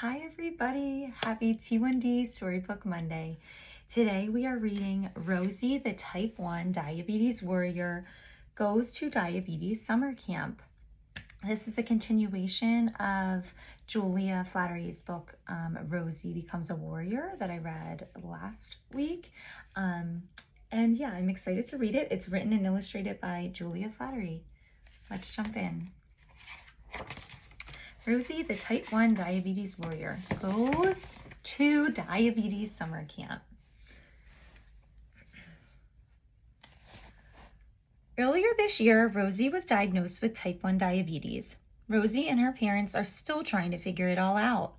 Hi everybody, happy T1D Storybook Monday. Today we are reading Rosie, the Type 1 Diabetes Warrior Goes to Diabetes Summer Camp. This is a continuation of Julia Flattery's book, Rosie Becomes a Warrior, that I read last week. And yeah, I'm excited to read it. It's written and illustrated by Julia Flattery. Let's jump in. Rosie, the Type 1 Diabetes Warrior, goes to Diabetes Summer Camp. Earlier this year, Rosie was diagnosed with Type 1 diabetes. Rosie and her parents are still trying to figure it all out.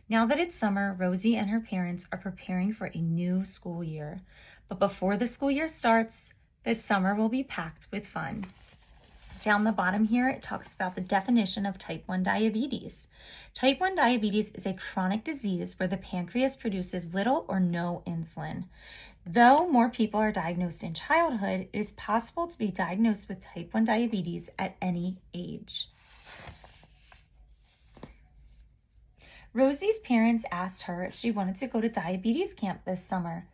Now that it's summer, Rosie and her parents are preparing for a new school year. But before the school year starts, this summer will be packed with fun. Down the bottom here, it talks about the definition of type 1 diabetes. Type 1 diabetes is a chronic disease where the pancreas produces little or no insulin. Though more people are diagnosed in childhood, it is possible to be diagnosed with type 1 diabetes at any age. Rosie's parents asked her if she wanted to go to diabetes camp this summer,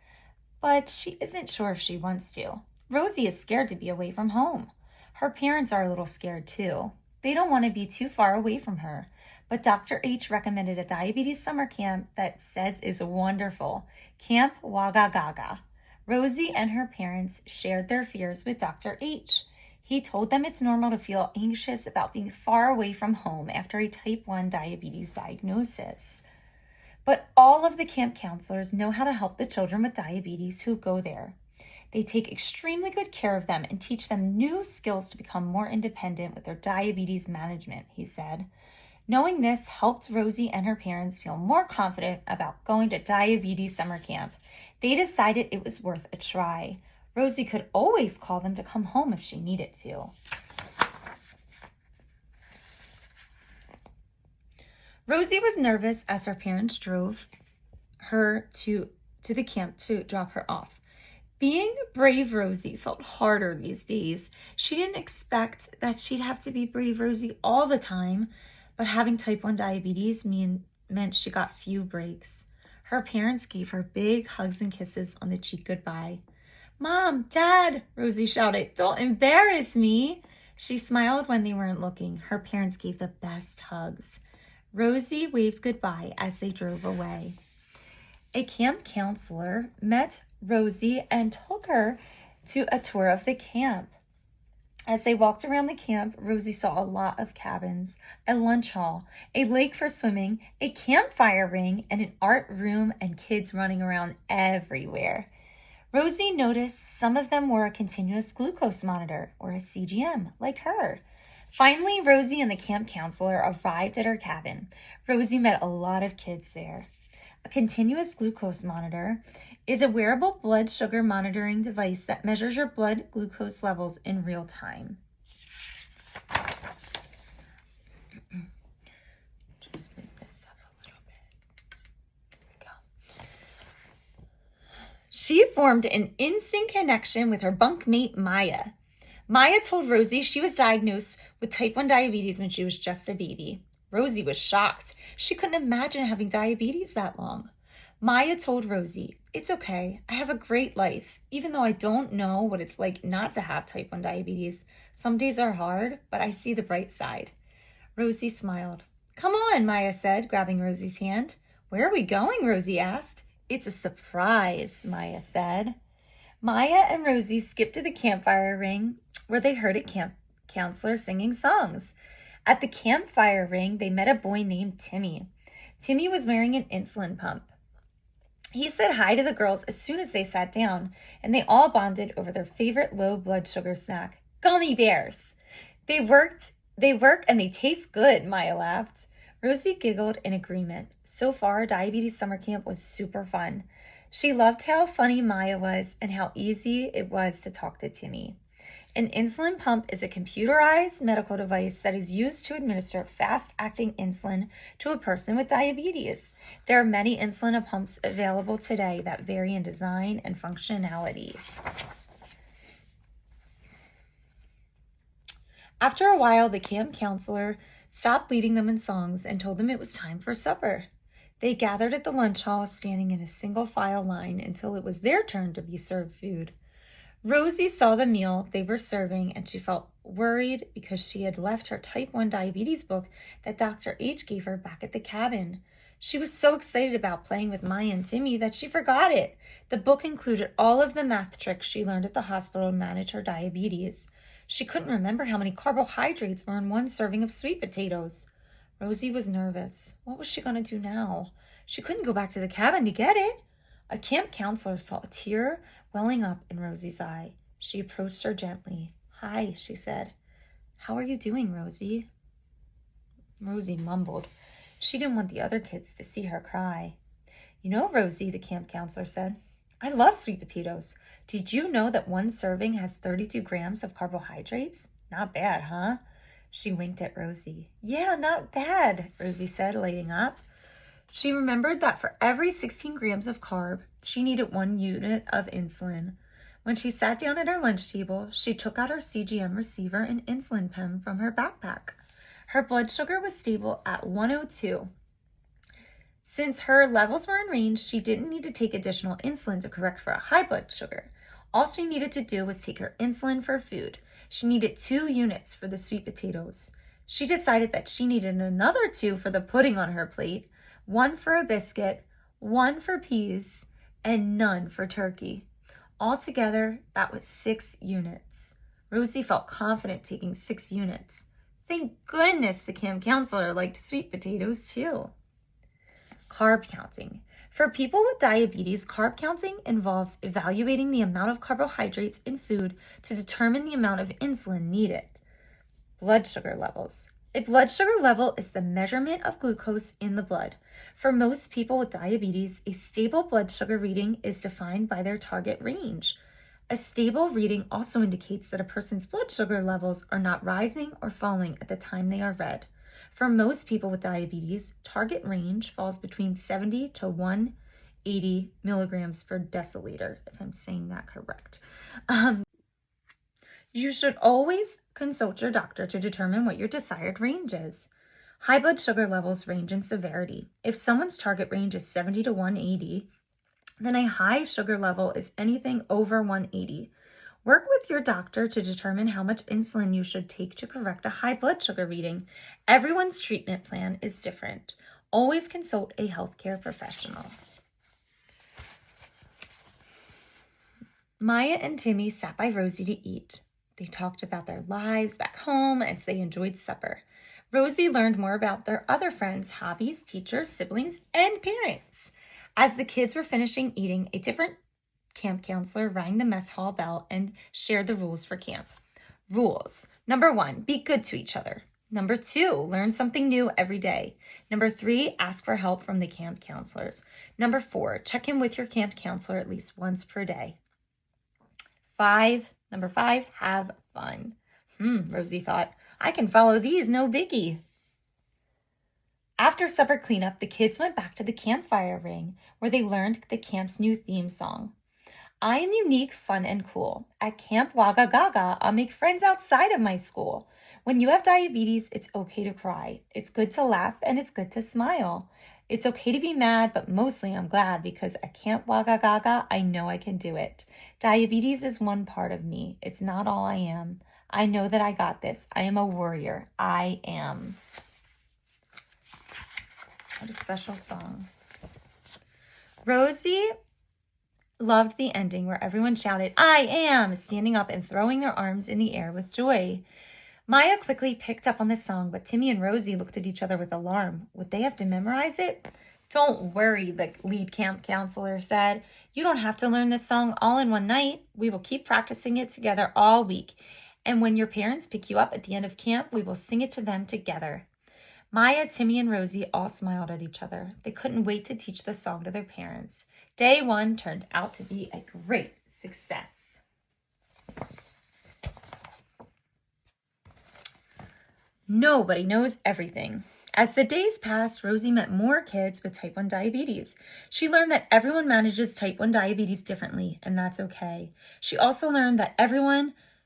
but she isn't sure if she wants to. Rosie is scared to be away from home. Her parents are a little scared too. They don't want to be too far away from her, but Dr. H recommended a diabetes summer camp that says is wonderful, Camp Wagga Gaga. Rosie and her parents shared their fears with Dr. H. He told them it's normal to feel anxious about being far away from home after a type 1 diabetes diagnosis. But all of the camp counselors know how to help the children with diabetes who go there. They take extremely good care of them and teach them new skills to become more independent with their diabetes management, he said. Knowing this helped Rosie and her parents feel more confident about going to diabetes summer camp. They decided it was worth a try. Rosie could always call them to come home if she needed to. Rosie was nervous as her parents drove her to the camp to drop her off. Being brave Rosie felt harder these days. She didn't expect that she'd have to be brave Rosie all the time, but having type 1 diabetes meant she got few breaks. Her parents gave her big hugs and kisses on the cheek goodbye. "Mom, Dad," Rosie shouted, "don't embarrass me." She smiled when they weren't looking. Her parents gave the best hugs. Rosie waved goodbye as they drove away. A camp counselor met Rosie and took her to a tour of the camp. As they walked around the camp, Rosie saw a lot of cabins, a lunch hall, a lake for swimming, a campfire ring, and an art room and kids running around everywhere. Rosie noticed some of them wore a continuous glucose monitor or a CGM like her. Finally, Rosie and the camp counselor arrived at her cabin. Rosie met a lot of kids there. A continuous glucose monitor is a wearable blood sugar monitoring device that measures your blood glucose levels in real time. Just move this up a little bit. There we go. She formed an instant connection with her bunkmate Maya. Maya told Rosie she was diagnosed with type 1 diabetes when she was just a baby. Rosie was shocked. She couldn't imagine having diabetes that long. Maya told Rosie, "It's okay. I have a great life. Even though I don't know what it's like not to have type 1 diabetes, some days are hard, but I see the bright side." Rosie smiled. "Come on," Maya said, grabbing Rosie's hand. "Where are we going?" Rosie asked. "It's a surprise," Maya said. Maya and Rosie skipped to the campfire ring where they heard a camp counselor singing songs. At the campfire ring, they met a boy named Timmy. Timmy was wearing an insulin pump. He said hi to the girls as soon as they sat down, and they all bonded over their favorite low blood sugar snack, gummy bears. They work and they taste good, Maya laughed. Rosie giggled in agreement. So far, diabetes summer camp was super fun. She loved how funny Maya was and how easy it was to talk to Timmy. An insulin pump is a computerized medical device that is used to administer fast-acting insulin to a person with diabetes. There are many insulin pumps available today that vary in design and functionality. After a while, the camp counselor stopped leading them in songs and told them it was time for supper. They gathered at the lunch hall, standing in a single file line until it was their turn to be served food. Rosie saw the meal they were serving, and she felt worried because she had left her type 1 diabetes book that Dr. H gave her back at the cabin. She was so excited about playing with Maya and Timmy that she forgot it. The book included all of the math tricks she learned at the hospital to manage her diabetes. She couldn't remember how many carbohydrates were in one serving of sweet potatoes. Rosie was nervous. What was she going to do now? She couldn't go back to the cabin to get it. A camp counselor saw a tear welling up in Rosie's eye. She approached her gently. "Hi," she said. "How are you doing, Rosie?" Rosie mumbled. She didn't want the other kids to see her cry. "You know, Rosie," the camp counselor said, "I love sweet potatoes. Did you know that one serving has 32 grams of carbohydrates? Not bad, huh?" She winked at Rosie. "Yeah, not bad," Rosie said, lighting up. She remembered that for every 16 grams of carb, she needed 1 unit of insulin. When she sat down at her lunch table, she took out her CGM receiver and insulin pen from her backpack. Her blood sugar was stable at 102. Since her levels were in range, she didn't need to take additional insulin to correct for a high blood sugar. All she needed to do was take her insulin for food. She needed 2 units for the sweet potatoes. She decided that she needed another 2 for the pudding on her plate, 1 for a biscuit, 1 for peas, and none for turkey. Altogether, that was 6 units. Rosie felt confident taking 6 units. Thank goodness the camp counselor liked sweet potatoes too. Carb counting. For people with diabetes, carb counting involves evaluating the amount of carbohydrates in food to determine the amount of insulin needed. Blood sugar levels. A blood sugar level is the measurement of glucose in the blood. For most people with diabetes, a stable blood sugar reading is defined by their target range. A stable reading also indicates that a person's blood sugar levels are not rising or falling at the time they are read. For most people with diabetes, target range falls between 70 to 180 milligrams per deciliter, if I'm saying that correct. You should always consult your doctor to determine what your desired range is. High blood sugar levels range in severity. If someone's target range is 70 to 180, then a high sugar level is anything over 180. Work with your doctor to determine how much insulin you should take to correct a high blood sugar reading. Everyone's treatment plan is different. Always consult a healthcare professional. Maya and Timmy sat by Rosie to eat. They talked about their lives back home as they enjoyed supper. Rosie learned more about their other friends' hobbies, teachers, siblings, and parents. As the kids were finishing eating, a different camp counselor rang the mess hall bell and shared the rules for camp. Rules. Number 1, be good to each other. Number 2, learn something new every day. Number 3, ask for help from the camp counselors. Number 4, check in with your camp counselor at least once per day. Number 5, have fun. Rosie thought, I can follow these, no biggie. After supper cleanup, the kids went back to the campfire ring where they learned the camp's new theme song. I am unique, fun, and cool. At Camp Wagga Gaga, I'll make friends outside of my school. When you have diabetes, it's okay to cry. It's good to laugh and it's good to smile. It's okay to be mad, but mostly I'm glad because at Camp Wagga Gaga, I know I can do it. Diabetes is one part of me. It's not all I am. I know that I got this. I am a warrior. I am. What a special song. Rosie loved the ending where everyone shouted, I am, standing up and throwing their arms in the air with joy. Maya quickly picked up on the song, but Timmy and Rosie looked at each other with alarm. Would they have to memorize it? Don't worry, the lead camp counselor said. You don't have to learn this song all in one night. We will keep practicing it together all week. And when your parents pick you up at the end of camp, we will sing it to them together. Maya, Timmy, and Rosie all smiled at each other. They couldn't wait to teach the song to their parents. Day 1 turned out to be a great success. Nobody knows everything. As the days passed, Rosie met more kids with type 1 diabetes. She learned that everyone manages type 1 diabetes differently, and that's okay. She also learned that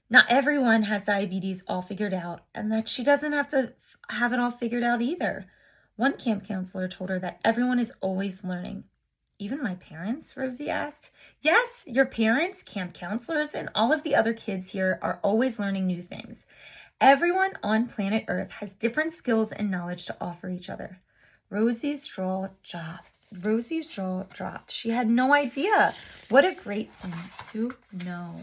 not everyone has diabetes all figured out, and that she doesn't have to have it all figured out either. One camp counselor told her that everyone is always learning. Even my parents? Rosie asked. Yes, your parents, camp counselors, and all of the other kids here are always learning new things. Everyone on planet Earth has different skills and knowledge to offer each other. Rosie's jaw dropped. She had no idea. What a great thing to know.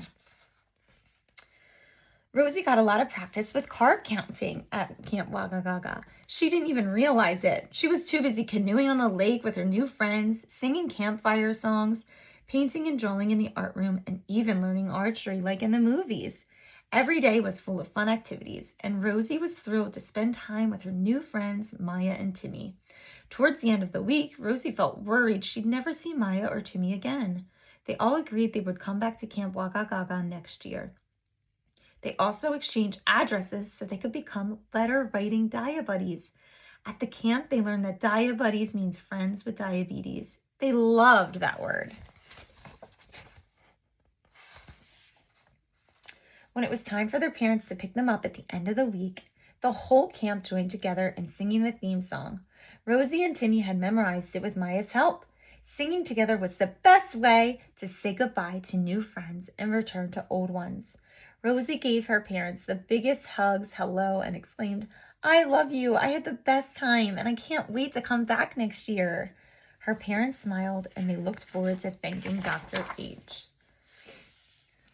Rosie got a lot of practice with card counting at Camp Wagga Gaga. She didn't even realize it. She was too busy canoeing on the lake with her new friends, singing campfire songs, painting and drawing in the art room, and even learning archery like in the movies. Every day was full of fun activities, and Rosie was thrilled to spend time with her new friends, Maya and Timmy. Towards the end of the week, Rosie felt worried she'd never see Maya or Timmy again. They all agreed they would come back to Camp Wagga Gaga next year. They also exchanged addresses so they could become letter-writing dia-buddies. At the camp, they learned that dia-buddies means friends with diabetes. They loved that word. When it was time for their parents to pick them up at the end of the week, the whole camp joined together in singing the theme song. Rosie and Timmy had memorized it with Maya's help. Singing together was the best way to say goodbye to new friends and return to old ones. Rosie gave her parents the biggest hugs, hello, and exclaimed, "I love you. I had the best time, and I can't wait to come back next year." Her parents smiled, and they looked forward to thanking Dr. H.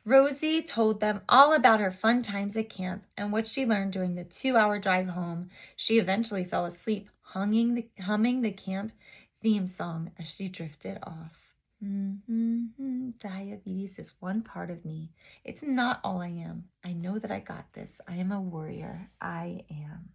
Rosie told them all about her fun times at camp and what she learned during the 2-hour drive home. She eventually fell asleep, humming the camp theme song as she drifted off. Diabetes is one part of me. It's not all I am. I know that I got this. I am a warrior. I am.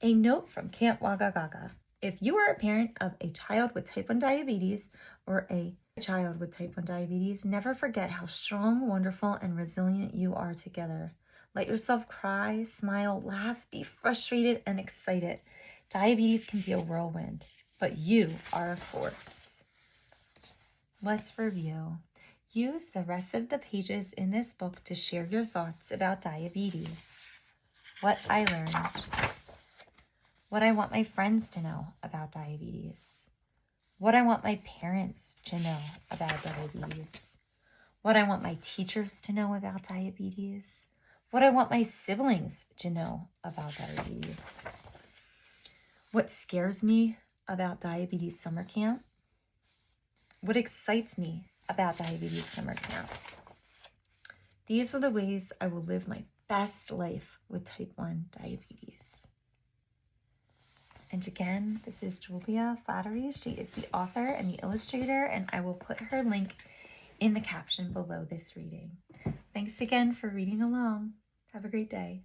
A note from Camp Wagga Gaga. If you are a parent of a child with type 1 diabetes or a child with type 1 diabetes, never forget how strong, wonderful, and resilient you are together. Let yourself cry, smile, laugh, be frustrated, and excited. Diabetes can be a whirlwind, but you are a force. Let's review. Use the rest of the pages in this book to share your thoughts about diabetes. What I learned. What I want my friends to know about diabetes. What I want my parents to know about diabetes. What I want my teachers to know about diabetes. What I want my siblings to know about diabetes. What scares me about diabetes summer camp? What excites me about diabetes summer camp? These are the ways I will live my best life with type 1 diabetes. And again, this is Julia Flattery. She is the author and the illustrator, and I will put her link in the caption below this reading. Thanks again for reading along. Have a great day.